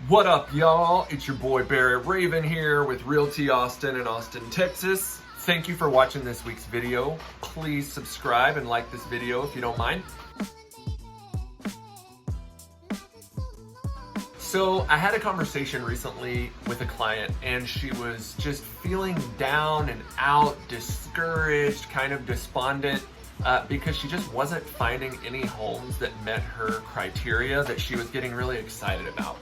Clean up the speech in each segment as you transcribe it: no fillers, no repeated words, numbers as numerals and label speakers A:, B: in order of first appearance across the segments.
A: What up, y'all? It's your boy Barrett Raven here with Realty Austin in Austin, Texas. Thank you for watching this week's video. Please subscribe and like this video if you don't mind. So I had a conversation recently with a client and she was just feeling down and out, discouraged, kind of despondent because she just wasn't finding any homes that met her criteria that she was getting really excited about.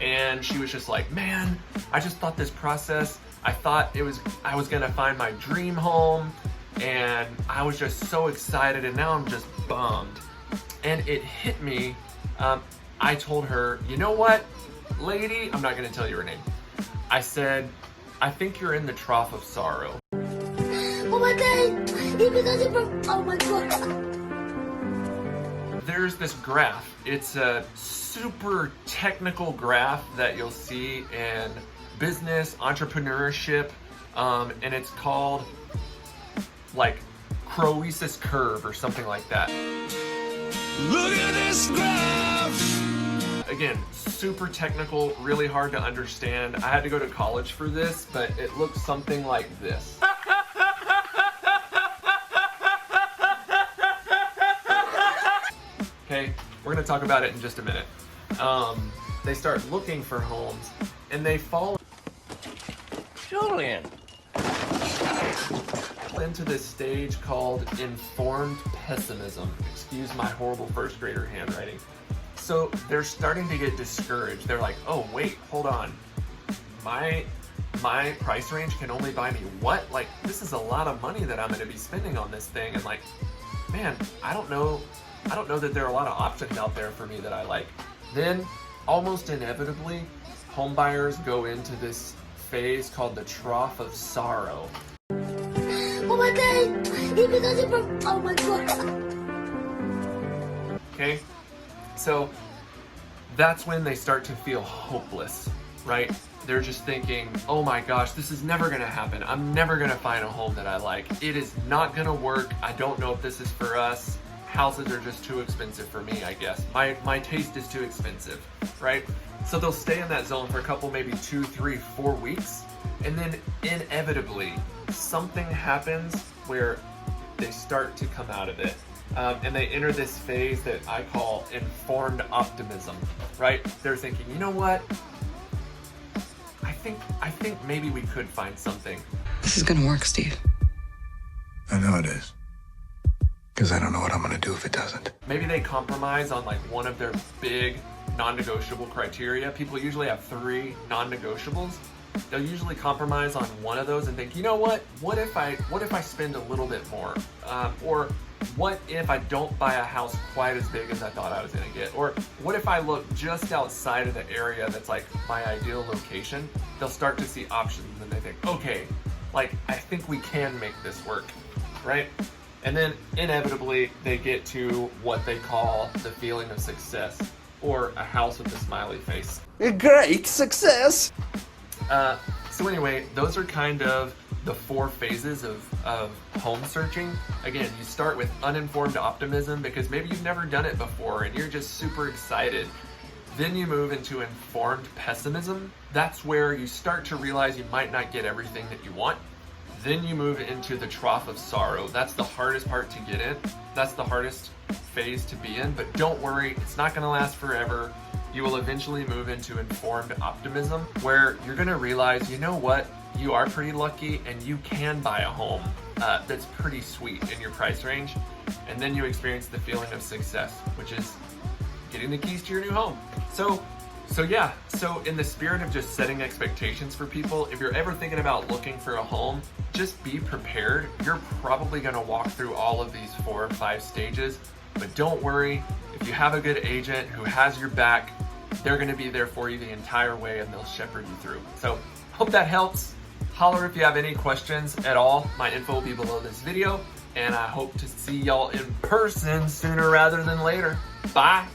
A: And she was just like, man, I just thought this process, I thought I was gonna find my dream home and I was just so excited and now I'm just bummed. And it hit me, I told her, you know what, lady, I'm not gonna tell you her name. I said, I think you're in the trough of sorrow.
B: Oh my God, oh my God.
A: There's this graph. It's a super technical graph that you'll see in business, entrepreneurship, and it's called like croasis curve or something like that.
C: Look at this graph.
A: Again, super technical, really hard to understand. I had to go to college for this, but it looks something like this. Okay, we're gonna talk about it in just a minute. They start looking for homes and they fall
C: Julian.
A: into this stage called informed pessimism. Excuse my horrible first grader handwriting. So they're starting to get discouraged. They're like, oh wait, hold on. My price range can only buy me what? Like, this is a lot of money that I'm gonna be spending on this thing. And like, man, I don't know that there are a lot of options out there for me that I like. Then, almost inevitably, home buyers go into this phase called the trough of sorrow.
B: Oh my God, oh my God.
A: Okay? So, that's when they start to feel hopeless, right? They're just thinking, oh my gosh, this is never gonna happen. I'm never gonna find a home that I like. It is not gonna work. I don't know if this is for us. Houses are just too expensive for me, I guess. My taste is too expensive, right? So they'll stay in that zone for a couple, maybe 2, 3, 4 weeks. And then inevitably, something happens where they start to come out of it. And they enter this phase that I call informed optimism, right? They're thinking, you know what? I think maybe we could find something.
D: This is gonna work, Steve.
E: I know it is. Because I don't know what I'm gonna do if it doesn't.
A: Maybe they compromise on like one of their big non-negotiable criteria. People usually have 3 non-negotiables. They'll usually compromise on one of those and think, you know what? What if I spend a little bit more? Or what if I don't buy a house quite as big as I thought I was gonna get? Or what if I look just outside of the area that's like my ideal location? They'll start to see options and they think, okay, like I think we can make this work, right? And then inevitably they get to what they call the feeling of success, or a house with a smiley face.
C: Great success.
A: So anyway, those are kind of the 4 phases of home searching. Again, you start with uninformed optimism because maybe you've never done it before and you're just super excited. Then you move into informed pessimism. That's where you start to realize you might not get everything that you want. Then you move into the trough of sorrow. That's the hardest part to get in. That's the hardest phase to be in, but don't worry, it's not gonna last forever. You will eventually move into informed optimism, where you're gonna realize, you know what, you are pretty lucky and you can buy a home that's pretty sweet in your price range. And then you experience the feeling of success, which is getting the keys to your new home. So in the spirit of just setting expectations for people, if you're ever thinking about looking for a home, just be prepared. You're probably gonna walk through all of these 4 or 5 stages, but don't worry. If you have a good agent who has your back, they're gonna be there for you the entire way and they'll shepherd you through. So hope that helps. Holler if you have any questions at all. My info will be below this video, and I hope to see y'all in person sooner rather than later. Bye.